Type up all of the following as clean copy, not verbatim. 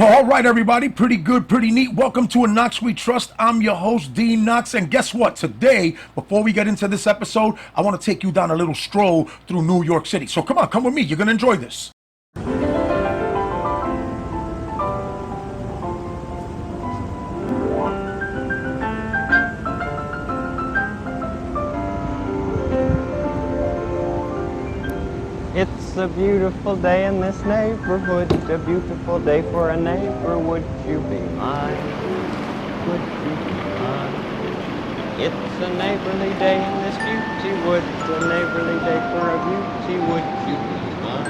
All right, everybody. Pretty good, pretty neat. Welcome to a KNOXX We Trust. I'm your host, D Knox. And guess what? Today, before we get into this episode, I want to take you down a little stroll through New York City. So come on, come with me. You're going to enjoy this. It's a beautiful day in this neighborhood, a beautiful day for a neighbor. Would you be mine? Would you be mine? It's a neighborly day in this beauty wood, a neighborly day for a beauty. Would you be mine?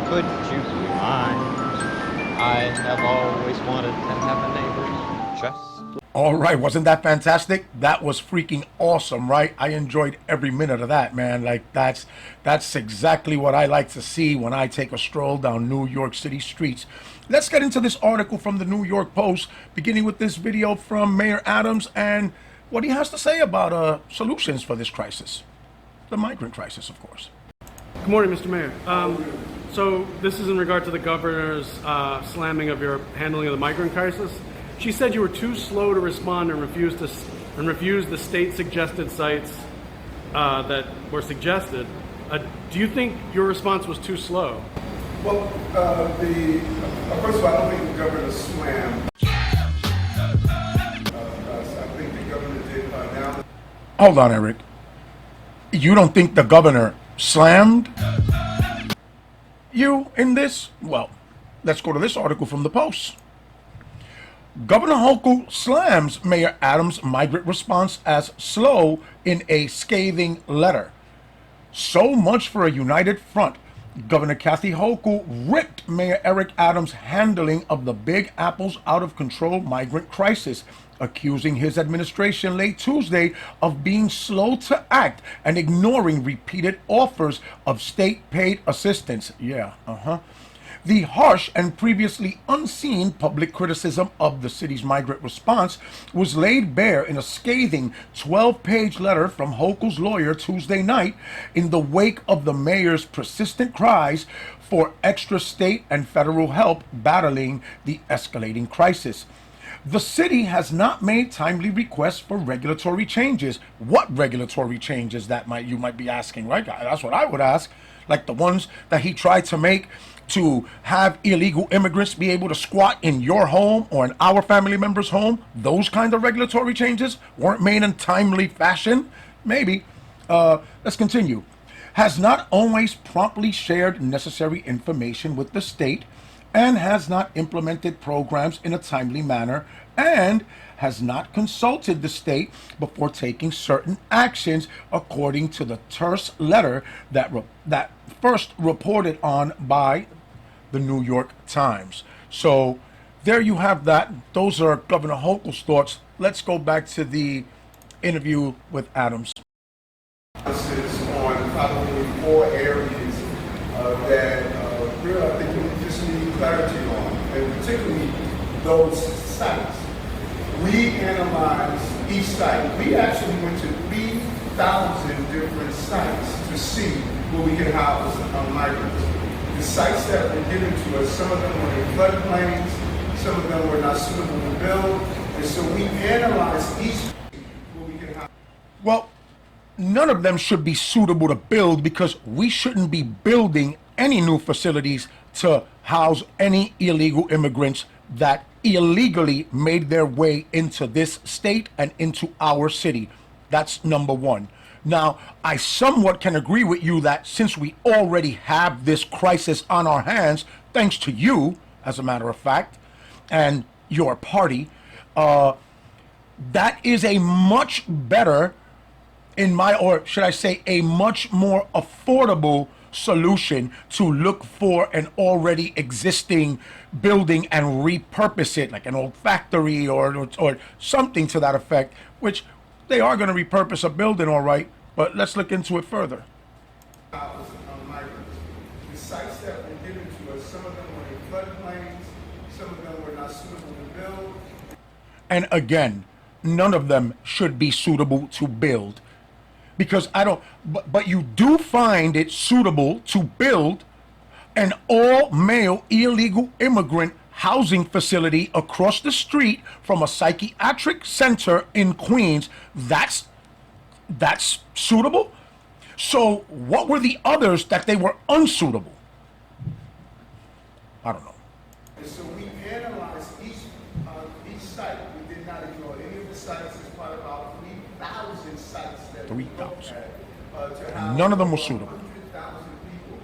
Could you be mine? I have always wanted to have a neighbor just. All right, wasn't that fantastic? That was freaking awesome, right? I enjoyed every minute of that, man. Like that's exactly what I like to see when I take a stroll down New York City streets. Let's get into this article from the New York Post, beginning with this video from Mayor Adams and what he has to say about solutions for this crisis, the migrant crisis, of course. Good morning, Mr. Mayor. So this is in regard to the governor's slamming of your handling of the migrant crisis. She said you were too slow to respond and refused the state-suggested sites that were suggested. Do you think your response was too slow? Well, first of all, I don't think the governor slammed. I think the governor did now. Hold on, Eric. You don't think the governor slammed you in this? Well, let's go to this article from the Post. Governor Hochul slams Mayor Adams' migrant response as slow in a scathing letter. So much for a united front. Governor Kathy Hochul ripped Mayor Eric Adams' handling of the Big Apple's out-of-control migrant crisis, accusing his administration late Tuesday of being slow to act and ignoring repeated offers of state-paid assistance. The harsh and previously unseen public criticism of the city's migrant response was laid bare in a scathing 12-page letter from Hochul's lawyer Tuesday night in the wake of the mayor's persistent cries for extra state and federal help battling the escalating crisis. The city has not made timely requests for regulatory changes. What regulatory changes you might be asking, right? That's what I would ask. Like the ones that he tried to make to have illegal immigrants be able to squat in your home or in our family member's home. Those kind of regulatory changes weren't made in timely fashion. Maybe. Let's continue. Has not always promptly shared necessary information with the state and has not implemented programs in a timely manner and has not consulted the state before taking certain actions, according to the terse letter that first reported on by the New York Times. So there you have that. Those are Governor Hochul's thoughts. Let's go back to the interview with Adams. On probably 4 areas that really I think we just need clarity on, and particularly those sites. We analyzed each site. We actually went to 3,000 different sites to see where we can house migrants. The sites that were given to us, some of them were in floodplains, some of them were not suitable to build, and so we analyzed each where we can house. Well, none of them should be suitable to build because we shouldn't be building any new facilities to house any illegal immigrants that illegally made their way into this state and into our city. That's number one. Now, I somewhat can agree with you that since we already have this crisis on our hands, thanks to you, as a matter of fact, and your party, that is a much better, or should I say, a much more affordable solution to look for an already existing building and repurpose it, like an old factory or something to that effect, which they are going to repurpose a building, all right, but let's look into it further. The sites that were given to us, some of them were in floodplains, some of them were not suitable to build. And again, none of them should be suitable to build. Because but you do find it suitable to build an all-male illegal immigrant housing facility across the street from a psychiatric center in Queens, that's suitable. So what were the others that they were unsuitable? I don't know. And so we analyzed each site. We did not ignore any of the sites as part of our 3,000 sites that 3,000. To house None of them were over suitable. 100,000 people.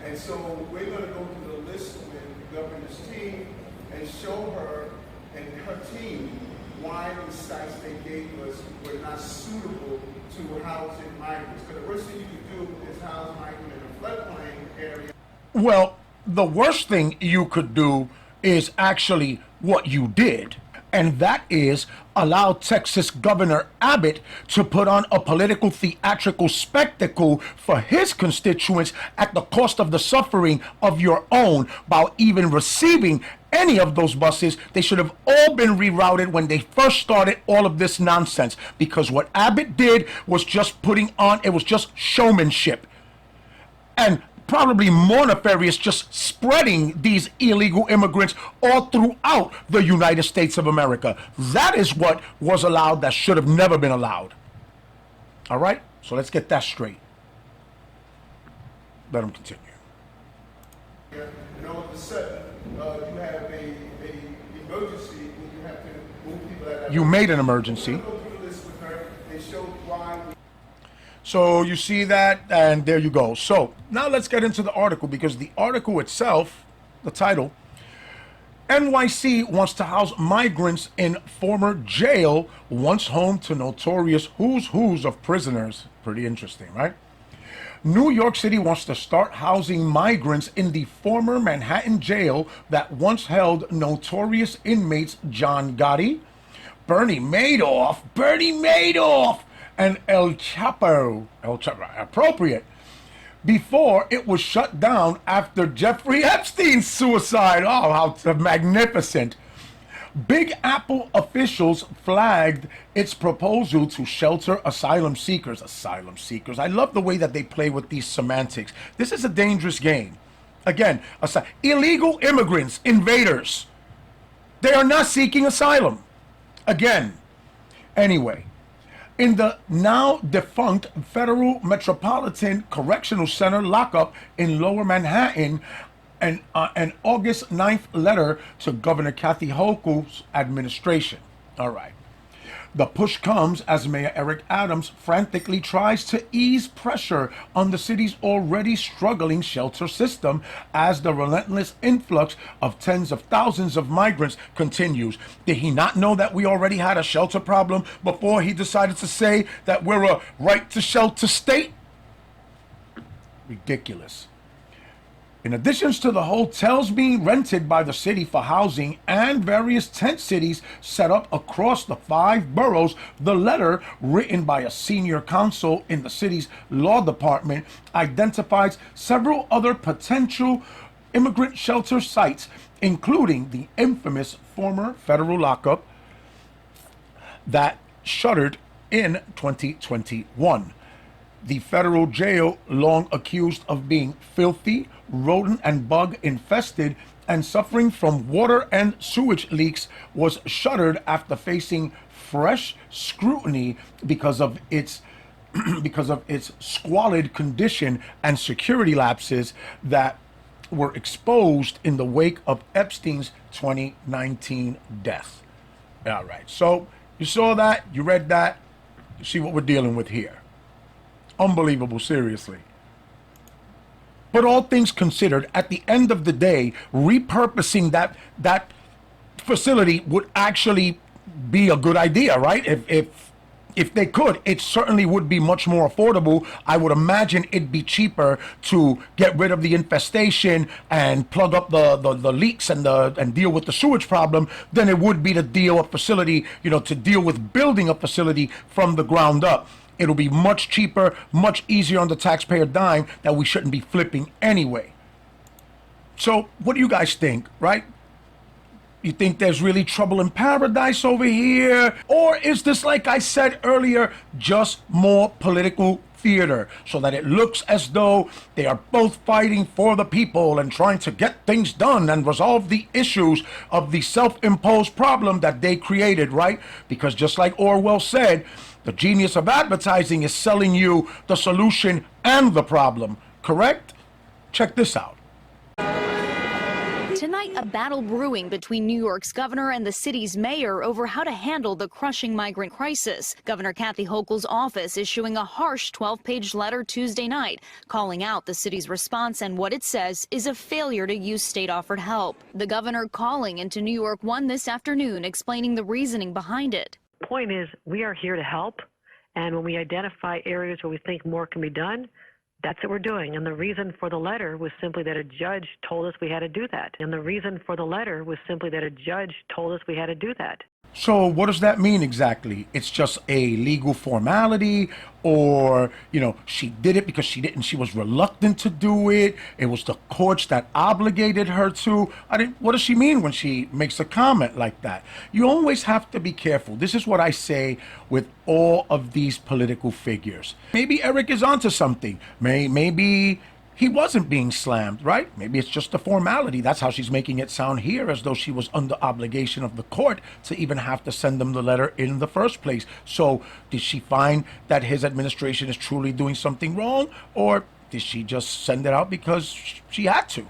And so we're going to go through the list with the governor's team and show her and her team why the sites they gave us were not suitable to housing migrants. Because the worst thing you could do is house migrants in a floodplain area. Well, the worst thing you could do is actually what you did, and that is allow Texas Governor Abbott to put on a political theatrical spectacle for his constituents at the cost of the suffering of your own. While even receiving any of those buses, they should have all been rerouted when they first started all of this nonsense, because what Abbott did was just it was just showmanship. And probably more nefarious, just spreading these illegal immigrants all throughout the United States of America. That is what was allowed that should have never been allowed. All right? So let's get that straight. Let them continue. And all of a sudden, you have a emergency when you have to move people out of that. You made an emergency. We'll go through this with her and show why we. So you see that, and there you go. So now let's get into the article, because the article itself, the title, NYC wants to house migrants in former jail, once home to notorious who's who's of prisoners. Pretty interesting, right? New York City wants to start housing migrants in the former Manhattan jail that once held notorious inmates John Gotti, Bernie Madoff, and El Chapo, appropriate, before it was shut down after Jeffrey Epstein's suicide. Oh, how magnificent. Big Apple officials flagged its proposal to shelter asylum seekers. I love the way that they play with these semantics. This is a dangerous game. Again, illegal immigrants, invaders. They are not seeking asylum. Again. Anyway. In the now defunct Federal Metropolitan Correctional Center lockup in Lower Manhattan, an August 9th letter to Governor Kathy Hochul's administration. All right. The push comes as Mayor Eric Adams frantically tries to ease pressure on the city's already struggling shelter system as the relentless influx of tens of thousands of migrants continues. Did he not know that we already had a shelter problem before he decided to say that we're a right to shelter state? Ridiculous. In addition to the hotels being rented by the city for housing and various tent cities set up across the 5 boroughs, the letter, written by a senior counsel in the city's law department, identifies several other potential immigrant shelter sites, including the infamous former federal lockup that shuttered in 2021. The federal jail, long accused of being filthy, rodent and bug infested, and suffering from water and sewage leaks, was shuttered after facing fresh scrutiny because of its squalid condition and security lapses that were exposed in the wake of Epstein's 2019 death. All right, so you saw that, you read that, you see what we're dealing with here. Unbelievable, seriously. But all things considered, at the end of the day, repurposing that facility would actually be a good idea, right? If they could, it certainly would be much more affordable. I would imagine it'd be cheaper to get rid of the infestation and plug up the leaks and deal with the sewage problem than it would be to deal with building a facility from the ground up. It'll be much cheaper, much easier on the taxpayer dime that we shouldn't be flipping anyway. So what do you guys think, right? You think there's really trouble in paradise over here? Or is this, like I said earlier, just more political theater so that it looks as though they are both fighting for the people and trying to get things done and resolve the issues of the self-imposed problem that they created, right? Because just like Orwell said, the genius of advertising is selling you the solution and the problem, correct? Check this out. Tonight, a battle brewing between New York's governor and the city's mayor over how to handle the crushing migrant crisis. Governor Kathy Hochul's office issuing a harsh 12-page letter Tuesday night, calling out the city's response and what it says is a failure to use state-offered help. The governor calling into New York One this afternoon, explaining the reasoning behind it. The point is, we are here to help, and when we identify areas where we think more can be done, that's what we're doing. And the reason for the letter was simply that a judge told us we had to do that. And the reason for the letter was simply that a judge told us we had to do that. So what does that mean exactly? It's just a legal formality, or, she did it because she was reluctant to do it. It was the courts that obligated her to. What does she mean when she makes a comment like that? You always have to be careful. This is what I say with all of these political figures. Maybe Eric is onto something. Maybe he wasn't being slammed, right? Maybe it's just a formality. That's how she's making it sound here, as though she was under obligation of the court to even have to send them the letter in the first place. So did she find that his administration is truly doing something wrong, or did she just send it out because she had to?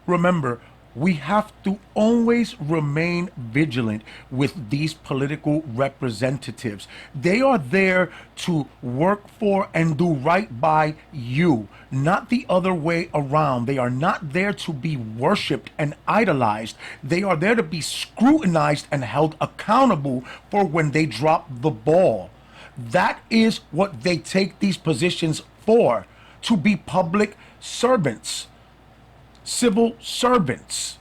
Remember, we have to always remain vigilant with these political representatives. They are there to work for and do right by you, not the other way around. They are not there to be worshipped and idolized. They are there to be scrutinized and held accountable for when they drop the ball. That is what they take these positions for, to be public servants. Civil servants.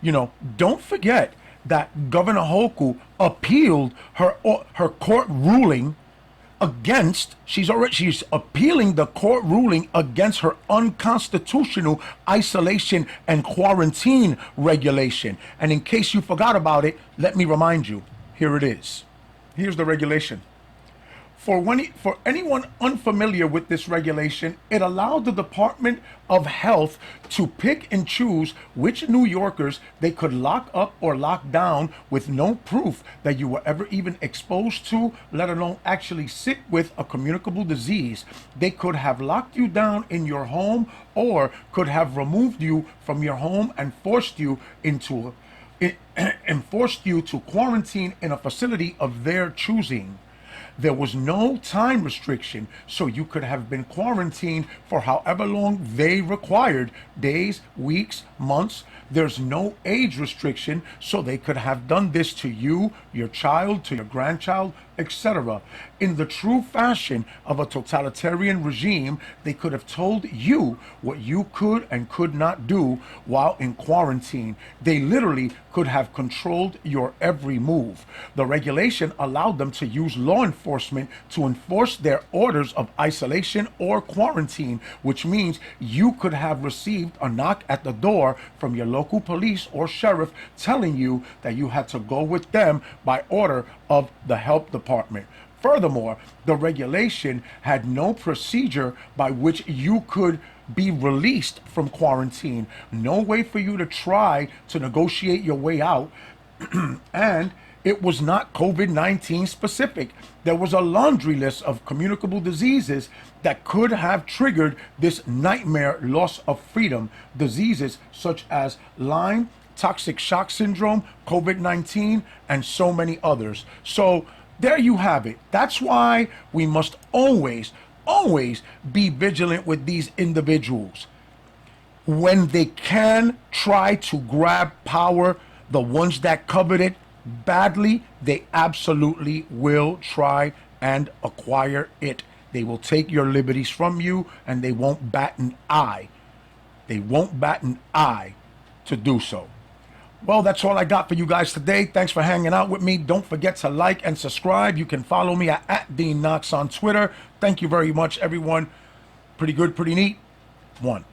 Don't forget that Governor Hochul appealed her court ruling against, she's appealing the court ruling against her unconstitutional isolation and quarantine regulation. And in case you forgot about it, let me remind you, here it is. Here's the regulation. For anyone unfamiliar with this regulation, it allowed the Department of Health to pick and choose which New Yorkers they could lock up or lock down with no proof that you were ever even exposed to, let alone actually sick with a communicable disease. They could have locked you down in your home, or could have removed you from your home and forced you to quarantine in a facility of their choosing. There was no time restriction, so you could have been quarantined for however long they required, days, weeks, months. There's no age restriction, so they could have done this to you, your child, to your grandchild, etc. In the true fashion of a totalitarian regime, they could have told you what you could and could not do while in quarantine. They literally could have controlled your every move. The regulation allowed them to use law enforcement to enforce their orders of isolation or quarantine, which means you could have received a knock at the door from your local police or sheriff telling you that you had to go with them by order of the health department. Furthermore, the regulation had no procedure by which you could be released from quarantine, no way for you to try to negotiate your way out, and it was not COVID-19 specific. There was a laundry list of communicable diseases that could have triggered this nightmare loss of freedom. Diseases such as Lyme, toxic shock syndrome, COVID-19, and so many others. So there you have it. That's why we must always be vigilant with these individuals. When they can try to grab power, the ones that covet it badly, they absolutely will try and acquire it. They will take your liberties from you, and they won't bat an eye. They won't bat an eye to do so. Well, that's all I got for you guys today. Thanks for hanging out with me. Don't forget to like and subscribe. You can follow me at Dean Knox on Twitter. Thank you very much, everyone. Pretty good, pretty neat. One.